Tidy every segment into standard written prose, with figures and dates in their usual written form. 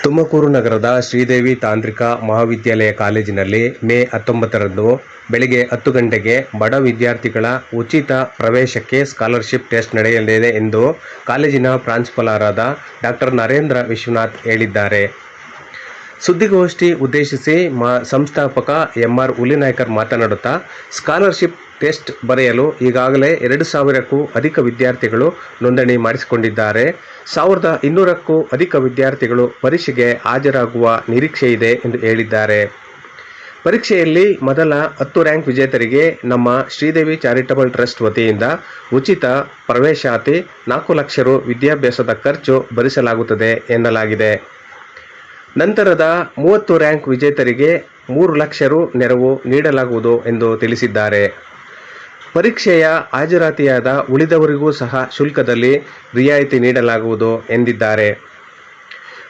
ತುಮಕೂರು ನಗರದ ಶ್ರೀದೇವಿ ತಾಂತ್ರಿಕ ಮಹಾವಿದ್ಯಾಲಯ ಕಾಲೇಜಿನಲ್ಲಿ ಮೇ 19ರಂದು ಬೆಳಗ್ಗೆ 10 ಗಂಟೆಗೆ ಬಡ ವಿದ್ಯಾರ್ಥಿಗಳ ಉಚಿತ ಪ್ರವೇಶಕ್ಕೆ ಸ್ಕಾಲರ್ಶಿಪ್ ಟೆಸ್ಟ್ ನಡೆಯಲಿದೆ ಎಂದು ಕಾಲೇಜಿನ ಪ್ರಾಂಶುಪಾಲರಾದ ಡಾಕ್ಟರ್ ನರೇಂದ್ರ ವಿಶ್ವನಾಥ್ ಹೇಳಿದ್ದಾರೆ. ಸುದ್ದಿಗೋಷ್ಠಿ ಉದ್ದೇಶಿಸಿ ಸಂಸ್ಥಾಪಕ ಎಂ.ಆರ್. ಹುಲಿನಾಯ್ಕರ್ ಮಾತನಾಡುತ್ತಾ, ಸ್ಕಾಲರ್ಶಿಪ್ ಟೆಸ್ಟ್ ಬರೆಯಲು ಈಗಾಗಲೇ 2,000ಕ್ಕೂ ಅಧಿಕ ವಿದ್ಯಾರ್ಥಿಗಳು ನೋಂದಣಿ ಮಾಡಿಸಿಕೊಂಡಿದ್ದಾರೆ. 1,200ಕ್ಕೂ ಅಧಿಕ ವಿದ್ಯಾರ್ಥಿಗಳು ಪರೀಕ್ಷೆಗೆ ಹಾಜರಾಗುವ ನಿರೀಕ್ಷೆ ಇದೆ ಎಂದು ಹೇಳಿದ್ದಾರೆ. ಪರೀಕ್ಷೆಯಲ್ಲಿ ಮೊದಲ 10 ರ್ಯಾಂಕ್ ವಿಜೇತರಿಗೆ ನಮ್ಮ ಶ್ರೀದೇವಿ ಚಾರಿಟಬಲ್ ಟ್ರಸ್ಟ್ ವತಿಯಿಂದ ಉಚಿತ ಪ್ರವೇಶಾತಿ 4 ಲಕ್ಷ ರು ವಿದ್ಯಾಭ್ಯಾಸದ ಖರ್ಚು ಭರಿಸಲಾಗುತ್ತದೆ ಎನ್ನಲಾಗಿದೆ. ನಂತರದ 30 ರ್ಯಾಂಕ್ ವಿಜೇತರಿಗೆ 3 ಲಕ್ಷ ರು ನೆರವು ನೀಡಲಾಗುವುದು ಎಂದು ತಿಳಿಸಿದ್ದಾರೆ. ಪರೀಕ್ಷೆಯ ಹಾಜರಾತಿಯಾದ ಉಳಿದವರಿಗೂ ಸಹ ಶುಲ್ಕದಲ್ಲಿ ರಿಯಾಯಿತಿ ನೀಡಲಾಗುವುದು ಎಂದಿದ್ದಾರೆ.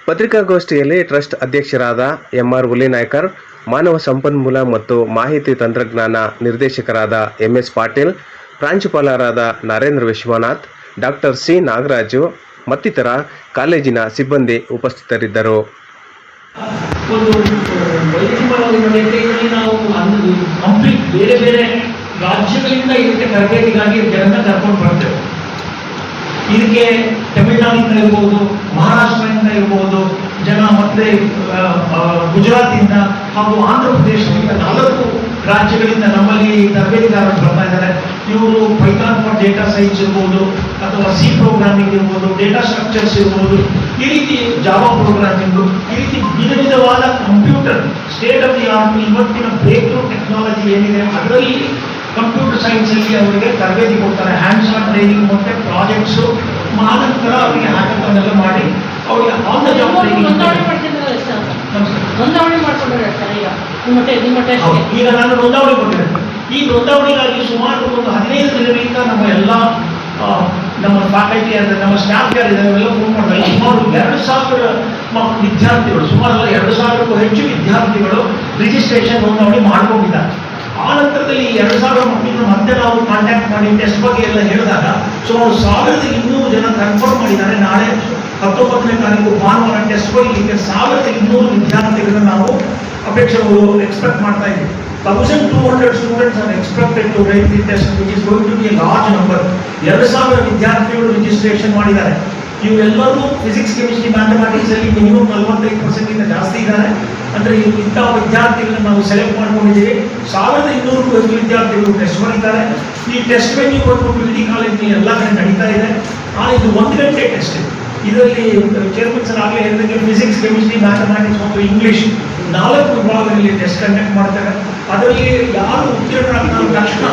ಪತ್ರಿಕಾಗೋಷ್ಠಿಯಲ್ಲಿ ಟ್ರಸ್ಟ್ ಅಧ್ಯಕ್ಷರಾದ ಎಂ.ಆರ್. ಹುಲಿನಾಯ್ಕರ್, ಮಾನವ ಸಂಪನ್ಮೂಲ ಮತ್ತು ಮಾಹಿತಿ ತಂತ್ರಜ್ಞಾನ ನಿರ್ದೇಶಕರಾದ ಎಂ.ಎಸ್. ಪಾಟೀಲ್, ಪ್ರಾಂಶುಪಾಲರಾದ ನರೇಂದ್ರ ವಿಶ್ವನಾಥ್, ಡಾಕ್ಟರ್ ಸಿ. ನಾಗರಾಜು ಮತ್ತಿತರ ಕಾಲೇಜಿನ ಸಿಬ್ಬಂದಿ ಉಪಸ್ಥಿತರಿದ್ದರು. ಬೇರೆ ಬೇರೆ ರಾಜ್ಯಗಳಿಂದ ಇದಕ್ಕೆ ತರಬೇತಿಗಾಗಿ ಜನರನ್ನ ಕರ್ಕೊಂಡು ಬರ್ತೇವೆ. ಇದಕ್ಕೆ ತಮಿಳುನಾಡಿಂದ ಇರ್ಬೋದು, ಮಹಾರಾಷ್ಟ್ರದಿಂದ ಇರ್ಬೋದು ಜನ, ಮತ್ತೆ ಗುಜರಾತಿಂದ ಹಾಗೂ ಆಂಧ್ರ ಪ್ರದೇಶದಿಂದ 4 ರಾಜ್ಯಗಳಿಂದ ನಮ್ಮಲ್ಲಿ ತರಬೇತಿದಾರರು ಬರ್ತಾ ಇದ್ದಾರೆ. ಇವರು ಪೈಥಾನ್ ಫಾರ್ ಡೇಟಾ ಸೈನ್ಸ್ ಇರ್ಬೋದು, ಅಥವಾ ಸಿ ಪ್ರೋಗ್ರಾಮಿಂಗ್ ಇರ್ಬೋದು, ಡೇಟಾ ಸ್ಟ್ರಕ್ಚರ್ಸ್ ಇರ್ಬೋದು, ಈ ರೀತಿ ಜಾವಾ ಪ್ರೋಗ್ರಾಮಿಂಗು, ಈ ರೀತಿ ವಿಧ ವಿಧವಾದ computer state of the art ಇವತ್ತಿನ ಬ್ರೇಕ್ ಥ್ರೂ ಟೆಕ್ನಾಲಜಿ ಏನಿದೆ ಅದರಲ್ಲಿ ಕಂಪ್ಯೂಟರ್ ಸೈನ್ಸಲ್ಲಿ ಅವರಿಗೆ ತರಬೇತಿ ಕೊಡ್ತಾರೆ. ಹ್ಯಾಂಡ್ಸ್ ಆನ್ ಟ್ರೈನಿಂಗ್ ಮತ್ತು ಪ್ರಾಜೆಕ್ಟ್ಸು ನಂತರ ಅವರಿಗೆ ಹ್ಯಾಕಥಾನ್ ಎಲ್ಲ ಮಾಡಿ ಅವರಿಗೆ ಆನ್ ದ ಜಾಬ್ ಟ್ರೈನಿಂಗ್. ಈಗ ನಾನು ನೋಂದಾವಣಿ ಕೊಟ್ಟಿದ್ದೇನೆ. ಈ ನೋಂದಾವಣಿಗಾಗಿ ಸುಮಾರು ಒಂದು 15 ದಿನಗಳಿಂದ ನಮ್ಮ ಫ್ಯಾಕಲ್ಟಿ ಅಂದರೆ ನಮ್ಮ ಸ್ಟಾಫ್ ಯಾರಿದ್ದಾರೆ ಅವೆಲ್ಲ ಫೋನ್ ಮಾಡಿದಾಗ ಸುಮಾರು 2,000 ವಿದ್ಯಾರ್ಥಿಗಳು, ಸುಮಾರು 2,000ಕ್ಕೂ ಹೆಚ್ಚು ವಿದ್ಯಾರ್ಥಿಗಳು ರಿಜಿಸ್ಟ್ರೇಷನ್ ನೋಂದಾವಣಿ ಮಾಡ್ಕೊಂಡಿದ್ದಾರೆ. ಆ ನಂತರದಲ್ಲಿ 2,000 ಮಕ್ಕಳನ್ನು ಮತ್ತೆ ನಾವು ಕಾಂಟ್ಯಾಕ್ಟ್ ಮಾಡಿ ಟೆಸ್ಟ್ ಬಗ್ಗೆ ಎಲ್ಲ ಹೇಳಿದಾಗ ಸುಮಾರು 1,200 ಜನ ಕನ್ಫರ್ಮ್ ಮಾಡಿದ್ದಾರೆ. ನಾಳೆ 19ನೇ ತಾರೀಕು ಭಾನುವಾರ ಟೆಸ್ಟ್ ಬರೀಲಿಕ್ಕೆ 1,200 ವಿದ್ಯಾರ್ಥಿಗಳನ್ನು ನಾವು ಎಕ್ಸ್ಪೆಕ್ಟ್ ಮಾಡ್ತಾ ಇದ್ದೀವಿ. 1,200 students are expected to write the test, which is going to be a large number. 2,000 ವಿದ್ಯಾರ್ಥಿಗಳು ರಿಜಿಸ್ಟ್ರೇಷನ್ ಮಾಡಿದ್ದಾರೆ. ಇವರೆಲ್ಲರೂ ಫಿಸಿಕ್ಸ್, ಕೆಮಿಸ್ಟ್ರಿ, ಮ್ಯಾಥಮೆಟಿಕ್ಸ್ ಅಲ್ಲಿ ಮಿನಿಮಮ್ 45% ಜಾಸ್ತಿ ಇದ್ದಾರೆ. ಅಂದರೆ ಇಂಥ ವಿದ್ಯಾರ್ಥಿಗಳನ್ನ ನಾವು ಸೆಲೆಕ್ಟ್ ಮಾಡ್ಕೊಂಡಿದ್ದೀವಿ. 1,200ಕ್ಕೂ ಹೆಚ್ಚು ವಿದ್ಯಾರ್ಥಿಗಳು ಟೆಸ್ಟ್ ಮಾಡಿದ್ದಾರೆ. ಈ ಟೆಸ್ಟ್ ವೆನ್ಯೂ ಬಂದು PVT ಕಾಲೇಜಿನಲ್ಲಿ ಎಲ್ಲ ಕಡೆ ನಡೀತಾ ಇದೆ. ಇದು 1 ಗಂಟೆ ಟೆಸ್ಟ್. ಇದರಲ್ಲಿ ಚೇರ್ಮನ್ ಸರ್ ಆಗಲೇ ಹೇಳಿದಂಗೆ ಫಿಸಿಕ್ಸ್, ಕೆಮಿಸ್ಟ್ರಿ, ಮ್ಯಾಥಮೆಟಿಕ್ಸ್ ಮತ್ತು ಇಂಗ್ಲೀಷ್ 4 ವಿಭಾಗದಲ್ಲಿ ಟೆಸ್ಟ್ ಕಂಡಕ್ಟ್ ಮಾಡ್ತಾರೆ. ಅದರಲ್ಲಿ ಯಾರು ಉತ್ತೀರ್ಣರಾಗ್ತಾರೆ ತಕ್ಷಣ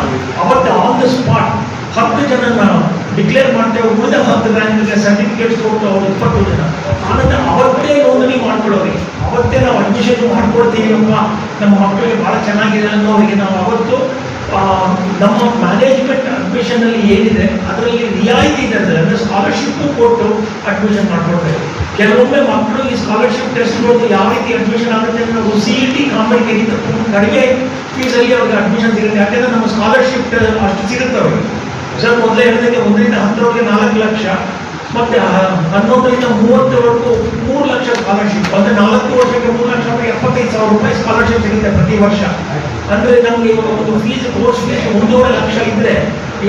ಅವತ್ತು ಆನ್ ದ ಸ್ಪಾಟ್ 10 ಜನನ ಡಿಕ್ಲೇರ್ ಮಾಡ್ತೇವೆ. ಉಳಿದ 10 ರ್ಯಾಂಕ್ಗೆ ಸರ್ಟಿಫಿಕೇಟ್ಸ್ ಕೊಟ್ಟು ಅವರು 20 ಜನ. ಆನಂತರ ಅವತ್ತೇ ನೋಂದಣಿ ಮಾಡ್ಕೊಳ್ಳೋರಿಗೆ, ಅವತ್ತೇ ನಾವು ಅಡ್ಮಿಷನ್ ಮಾಡ್ಕೊಡ್ತೀವಿ. ನಮ್ಮ ಮಕ್ಕಳಿಗೆ ಭಾಳ ಚೆನ್ನಾಗಿದೆ ಅನ್ನೋರಿಗೆ ನಾವು ಅವತ್ತು ನಮ್ಮ ಮ್ಯಾನೇಜ್ಮೆಂಟ್ ಅಡ್ಮಿಷನಲ್ಲಿ ಏನಿದೆ ಅದರಲ್ಲಿ ರಿಯಾಯಿತಿ ಇದೆ, ಅಂದರೆ ಸ್ಕಾಲರ್ಶಿಪ್ಪು ಕೊಟ್ಟು ಅಡ್ಮಿಷನ್ ಮಾಡ್ಕೊಡ್ತೇವೆ. ಕೆಲವೊಮ್ಮೆ ಮಕ್ಕಳು ಈ ಸ್ಕಾಲರ್ಶಿಪ್ ಟೆಸ್ಟ್ ಬಂದು ಯಾವ ರೀತಿ ಅಡ್ಮಿಷನ್ ಆಗುತ್ತೆ ಅಂದರೆ ನಾವು CET ಕಾಂಪಿಟೇಟಿವ್ ಕಡಿಮೆ ಫೀಸಲ್ಲಿ ಅವ್ರಿಗೆ ಅಡ್ಮಿಷನ್ ಸಿಗುತ್ತೆ. ಯಾಕೆಂದರೆ ನಮ್ಮ ಸ್ಕಾಲರ್ಶಿಪ್ ಅಷ್ಟು ಸಿಗುತ್ತೆ ಅವ್ರಿಗೆ. ಸರ್ ಮೊದಲೇ ಹೇಳಿದಂಗೆ 1ರಿಂದ 10ರವರೆಗೆ 4 ಲಕ್ಷ, ಮತ್ತು 11ರಿಂದ 30ರವರೆಗೂ 3 ಲಕ್ಷ ಸ್ಕಾಲರ್ಶಿಪ್. ಅಂದರೆ 4 ವರ್ಷಕ್ಕೆ 3 ಲಕ್ಷ ಅಂದರೆ 75,000 ರೂಪಾಯಿ ಸ್ಕಾಲರ್ಶಿಪ್ ಸಿಗುತ್ತೆ ಪ್ರತಿ ವರ್ಷ. ಅಂದರೆ ನಮಗೆ ಒಂದು ಕೋರ್ಸ್ ಫೀಸ್ 1.5 ಲಕ್ಷ ಇದ್ದರೆ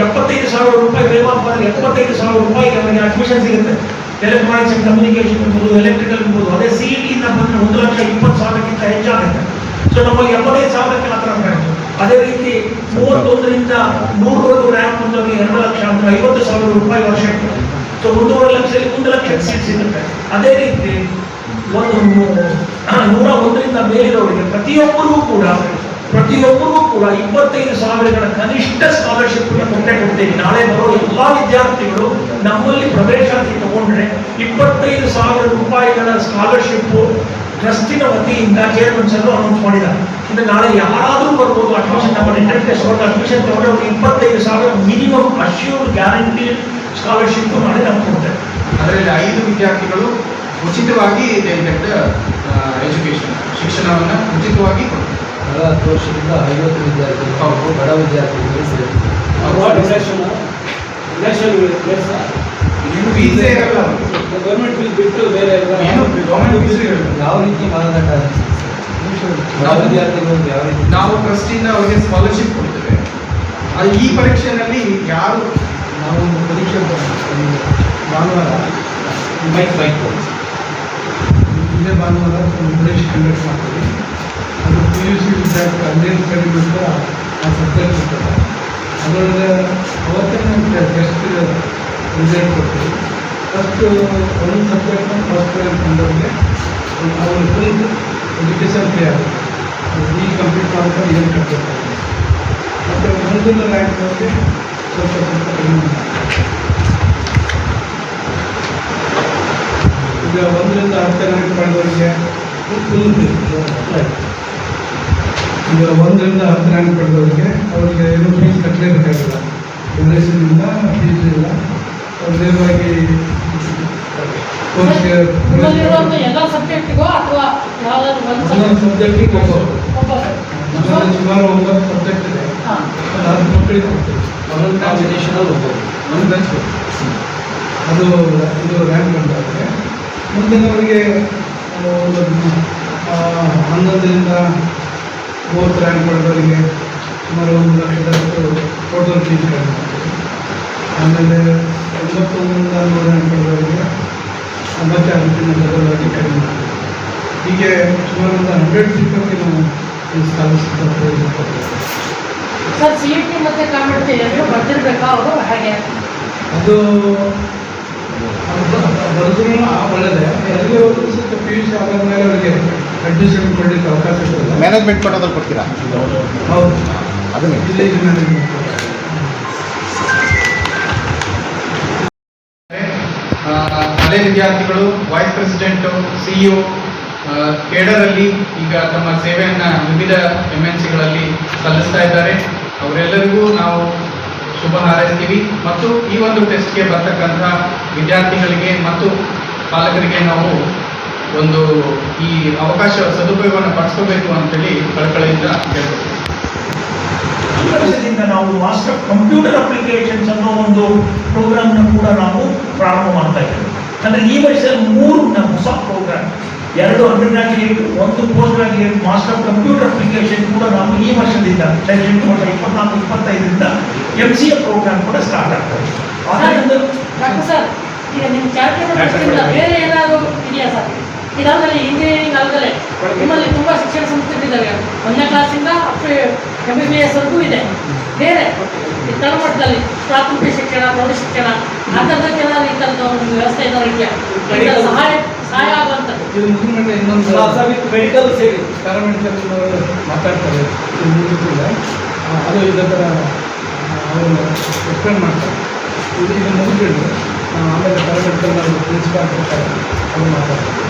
75,000 ರೂಪಾಯಿ ವೇವ್ ಆಫ್ ಆದರೆ 75,000 ರೂಪಾಯಿಗೆ ಅವರಿಗೆ ಅಡ್ಮಿಷನ್ ಸಿಗುತ್ತೆ. ಎಲೆಕ್ಟ್ರಾನಿಕ್ಸ್ ಆ್ಯಂಡ್ ಕಮ್ಯುನಿಕೇಷನ್ ಇರ್ಬೋದು, ಎಲೆಕ್ಟ್ರಿಕಲ್ ಇರ್ಬೋದು. ಅದೇ CET-ಇಂದ ಬಂದರೆ 1,20,000ಕ್ಕಿಂತ ಹೆಚ್ಚಾಗುತ್ತೆ. ಸೊ ನಮ್ಮಲ್ಲಿ 75,000ಕ್ಕೆ ಆ ಥರ ಬ್ರಾಂಚ್. ಅದೇ ರೀತಿ 31ರಿಂದ 100ರವರೆಗೂ ರ್ಯಾಂಕ್ ಬಂದವರಿಗೆ 2 ಲಕ್ಷ ಅಂದರೆ 50,000 ರೂಪಾಯಿ ವರ್ಷಕ್ಕೆ. ಸೊ 1.5 ಲಕ್ಷದಲ್ಲಿ 1 ಲಕ್ಷಕ್ಕೆ ಸೀಟ್ ಸಿಗುತ್ತೆ. ಅದೇ ರೀತಿ 101ರಿಂದ ಮೇಲಿರೋರಿಗೆ ಪ್ರತಿಯೊಬ್ಬರಿಗೂ ಕೂಡ 25,000ಗಳ ಕನಿಷ್ಠ ಸ್ಕಾಲರ್ಶಿಪ್ ಕೊಡ್ತೇವೆ. ನಾಳೆ ಬರೋ ಎಲ್ಲ ವಿದ್ಯಾರ್ಥಿಗಳು ನಮ್ಮಲ್ಲಿ ಪ್ರವೇಶಾತಿ ತಗೊಂಡ್ರೆ 25,000 ರೂಪಾಯಿಗಳ ಸ್ಕಾಲರ್ಶಿಪ್ಪು ಟ್ರಸ್ಟಿನ ವತಿಯಿಂದ ಚೇರ್ಮನ್ ಸರ್ ಅನೌನ್ಸ್ ಮಾಡಿದ್ದಾರೆ. ಅಂದರೆ ನಾಳೆ ಯಾರಾದರೂ ಬರ್ಬೋದು ಅಡ್ಮಿಷನ್. ನಮ್ಮ ರಿಟರ್ನ್ ಟೆಸ್ಟ್ ಅವ್ರಿಗೆ ಅಡ್ಮಿಷನ್ ತಗೊಂಡ್ರೆ ಅವ್ರಿಗೆ 25,000 ಮಿನಿಮಮ್ ಅಶ್ಯೂರ್ಡ್ ಗ್ಯಾರಂಟಿಡ್ ಸ್ಕಾಲರ್ಶಿಪ್ ನಾಳೆ ನಾವು ಕೊಡ್ತೇವೆ. ಅದರಲ್ಲಿ 5 ವಿದ್ಯಾರ್ಥಿಗಳು ಉಚಿತವಾಗಿ ಎಜುಕೇಷನ್ ಶಿಕ್ಷಣವನ್ನು ಉಚಿತವಾಗಿ ಕೊಡ್ತಾರೆ. 10 ವರ್ಷದಿಂದ 50 ವಿದ್ಯಾರ್ಥಿಗಳು ಬಡ ವಿದ್ಯಾರ್ಥಿಗಳಿಗೆ ಸೇರಿದ್ದಾರೆ. ಏನು ಫೀಸೇ ಇರಲ್ಲ. ಗೌರ್ಮೆಂಟ್ ಫೀಸ್ ಬಿಟ್ಟು ಬೇರೆ ಎಲ್ಲ ಏನು ಗೌರ್ಮೆಂಟ್ ಫೀಸ್ ಇರಲ್ಲ. ಯಾವ ರೀತಿ ಮಾನದಂಡ ನಾವು ವಿದ್ಯಾರ್ಥಿಗಳಿಗೆ ಯಾವ ರೀತಿ ನಾವು ಟ್ರಸ್ಟಿಂದ ಅವರಿಗೆ ಸ್ಕಾಲರ್ಶಿಪ್ ಕೊಡ್ತೇವೆ. ಈ ಪರೀಕ್ಷೆನಲ್ಲಿ ಯಾರು ನಾವು ಒಂದು ಪರೀಕ್ಷೆ ಭಾನುವಾರ ಇದೇ ಭಾನುವಾರ ಒಂದು ಪರೀಕ್ಷೆ ಕಂಡಕ್ಟ್ ಮಾಡ್ತೀವಿ. ಅದು PUC ವಿದ್ಯಾರ್ಥಿ 15 ಕಡಿಮೆ ಆ ಸಬ್ಜೆಕ್ಟ್ ಇರ್ತದೆ. ಅದರೊಳಗೆ ಅವತ್ತೇ ನಮಗೆ ಟೆಸ್ಟ್ ರಿಸಲ್ಟ್ ಕೊಡ್ತೀವಿ. ಫಸ್ಟ್ ಒಂದು ಸಬ್ಜೆಕ್ಟ್ನ ಫಸ್ಟ್ ರ್ಯಾಂಕ್ ಬಂದವರಿಗೆ ಅವ್ರ ಫುಲ್ ಎಜುಕೇಷನ್ ಫ್ರೀ ಆಗುತ್ತೆ. ಈ ಕಂಪ್ಲೀಟ್ ಮಾಡ್ಕೊಂಡು ಏನು ಕಟ್ಟಬೇಕಾಗುತ್ತೆ. ಮತ್ತು ಮುಂದಿನ ರ್ಯಾಂಕ್ ಅವ್ರಿಗೆ ಸ್ವಲ್ಪ ಕಡಿಮೆ ಮಾಡ್ತಾರೆ. ಈಗ 1 ರಿಂದ 10 ರ್ಯಾಂಕ್ ಪಡೆದವರಿಗೆ ಫುಲ್ ಈಗ 1 ರಿಂದ 10 ರ್ಯಾಂಕ್ ಪಡೆದವರಿಗೆ ಅವರಿಗೆ ಏನು ಫೀಸ್ ಕಟ್ಟಲೇಬೇಕಾಗಿಲ್ಲ. ಡೊನೇಷನಿಂದ ಫೀಸ್ ಇಲ್ಲ. ಅವ್ರು ನೇರವಾಗಿ ಕೋರ್ಸ್ಗೆ ಎಲ್ಲ ಸಬ್ಜೆಕ್ಟಿಗೋ ಅಥವಾ ಯಾವ್ದಾದ್ರು ಒಂದೊಂದು ಸಬ್ಜೆಕ್ಟಿಗೆ ಹೋಗೋರು. ನಮ್ಮಲ್ಲಿ ಸುಮಾರು 9 ಸಬ್ಜೆಕ್ಟ್ ಇದೆ. ಅದು 10 ಮಕ್ಕಳಿಗೆ ಕೊಡ್ತೀವಿ. ಒಂದೊಂದು ಕಾಂಬಿನೇಷನಲ್ಲಿ ಹೋಗ್ಬೋದು. ಒಂದು ಬೆಂಚ್ ಅದು ಇದು ರ್ಯಾಂಕ್ ಬಂದಾದರೆ ಮುಂದಿನವರಿಗೆ ಒಂದು 11 ರಿಂದ 30 ರ್ಯಾಂಕ್ ಪಡೆದವರಿಗೆ ಸುಮಾರು 1 ಲಕ್ಷದಷ್ಟು ಟೋಟಲ್ ಫೀಸ್ ಕಡಿಮೆ ಮಾಡ್ತೀವಿ. ಆಮೇಲೆ 91 ರಿಂದ 100 ರ್ಯಾಂಕ್ ಪಡೆದವರಿಗೆ ಮತ್ತೆ ಅದಕ್ಕಿಂತ ಬದಲಾಗಿ ಕಡಿಮೆ ಮಾಡ್ತೀವಿ. ಹೀಗೆ ಸುಮಾರು ಒಂದು 100 ಪೀಪಲ್ಗೆ ನಾವು ಈ ಸ್ಕಾಲರ್ಶಿಪ್ ಪ್ರಯೋಜನ ಕೊಡ್ತೇವೆ. ಸರ್ CET ಮತ್ತೆ ಕಾಮೆಂಟ್ ಎರಡು ಬರ್ತಿರ್ಬೇಕಾ ಅವರು ಹಾಗೆ ಅದು ಬರೆದ್ರೂ ಒಳ್ಳೆಯದೇ. ಎಲ್ಲಿ ಹೋದ್ರೂ ಸ್ವಲ್ಪ PUC ಆದಮೇಲೆ ಅವರಿಗೆ ಅಡ್ಮಿಷನ್ ಕೊಡಲಿಕ್ಕೆ ಅವಕಾಶ ಇರ್ತದೆ. ಮ್ಯಾನೇಜ್ಮೆಂಟ್ ಕೊಡೋದ್ರಲ್ಲಿ ಕೊಡ್ತೀರಾ? ಹೌದು, ಅದನ್ನೇ ವಿಲೇಜ್ ಮ್ಯಾನೇಜ್ಮೆಂಟ್. ಹಳೆ ವಿದ್ಯಾರ್ಥಿಗಳು ವೈಸ್ ಪ್ರೆಸಿಡೆಂಟು, CEO, ಕೇಡರಲ್ಲಿ ಈಗ ತಮ್ಮ ಸೇವೆಯನ್ನು ವಿವಿಧ MNCಗಳಲ್ಲಿ ಸಲ್ಲಿಸ್ತಾ ಇದ್ದಾರೆ. ಅವರೆಲ್ಲರಿಗೂ ನಾವು ಶುಭ ಹಾರೈಸ್ತೀವಿ. ಮತ್ತು ಈ ಒಂದು ಟೆಸ್ಟ್ಗೆ ಬರ್ತಕ್ಕಂಥ ವಿದ್ಯಾರ್ಥಿಗಳಿಗೆ ಮತ್ತು ಪಾಲಕರಿಗೆ ನಾವು ಒಂದು ಈ ಅವಕಾಶ ಸದುಪಯೋಗವನ್ನು ಪಡಿಸ್ಕೋಬೇಕು ಅಂತೇಳಿ ಕಳಕಳಿಯಿಂದ ಕೇಳ್ಕೊಳ್ತೀವಿ. ಈ ವರ್ಷದಿಂದ ನಾವು ಮಾಸ್ಟರ್ ಆಫ್ ಕಂಪ್ಯೂಟರ್ ಅಪ್ಲಿಕೇಶನ್ಸ್ ಅನ್ನೋ ಒಂದು ಪ್ರೋಗ್ರಾಮ್ನ ಕೂಡ ನಾವು ಪ್ರಾರಂಭ ಮಾಡ್ತಾ ಇದ್ದೇವೆ. ಅಂದರೆ ಈ ವರ್ಷದಲ್ಲಿ 3 ಹೊಸ programme, 2 undergraduate, 1 postgraduate master of computer application ಕೂಡ ನಾವು ಈ ವರ್ಷದಿಂದ ಶೈಕ್ಷಣಿಕ ವರ್ಷ 24-25ರಿಂದ MCA ಪ್ರೋಗ್ರಾಮ್ ಕೂಡ ಸ್ಟಾರ್ಟ್ ಆಗ್ತದೆ. ಆದ್ದರಿಂದ ಡಾಕ್ಟರ್ ಸರ್, ಈಗ ನಿಮ್ಮ ಚಾರಿಟೇಬಲ್ ಬೇರೆ ಏನಾದರೂ ಇದೆಯಾ ಸರ್? ಇದಾದಮೇಲೆ ಇಂಜಿನಿಯರಿಂಗ್ ಅಲ್ಲದೆ ನಿಮ್ಮಲ್ಲಿ ತುಂಬ ಶಿಕ್ಷಣ ಸಂಸ್ಥೆಗಳಿದ್ದಾವೆ. 1ನೇ ಕ್ಲಾಸಿಂದ ಅಪ್ ಟು MBBS ವರೆಗೂ ಇದೆ. ಬೇರೆ ಈ ತಳಮಟ್ಟದಲ್ಲಿ ಪ್ರಾಥಮಿಕ ಶಿಕ್ಷಣ, ಪ್ರೌಢ ಶಿಕ್ಷಣ ಆ ಥರದಕ್ಕೆ ಏನಾದರೂ ಈ ಥರದ ಒಂದು ವ್ಯವಸ್ಥೆ ಏನಾದ್ರು ಇದೆಯಾ? ಸಹಾಯ ಆಗುವಂಥದ್ದು. ಇದು ಮುಗಿದ ಇನ್ನೊಂದು ಮೆಡಿಕಲ್ ಸೇರಿ ಪ್ಯಾರಾಮೆಡಿಕಲ್ ಮಾತಾಡ್ತಾರೆ. ಇದು ಮುಗಿದಿಲ್ಲ, ಅದು ಇದೇ ಥರ ಅವರು ಎಕ್ಸ್ಪ್ಲೇನ್ ಮಾಡ್ತಾರೆ. ಇದು ಮುಗಿದ್ಬಿಟ್ಟು ಆಮೇಲೆ ಪ್ಯಾರಾಮೆಡಿಕಲ್ ಪ್ರಿನ್ಸಿಪಾಲ್ ಕೊಡ್ತಾರೆ, ಅದು ಮಾತಾಡ್ತಾರೆ.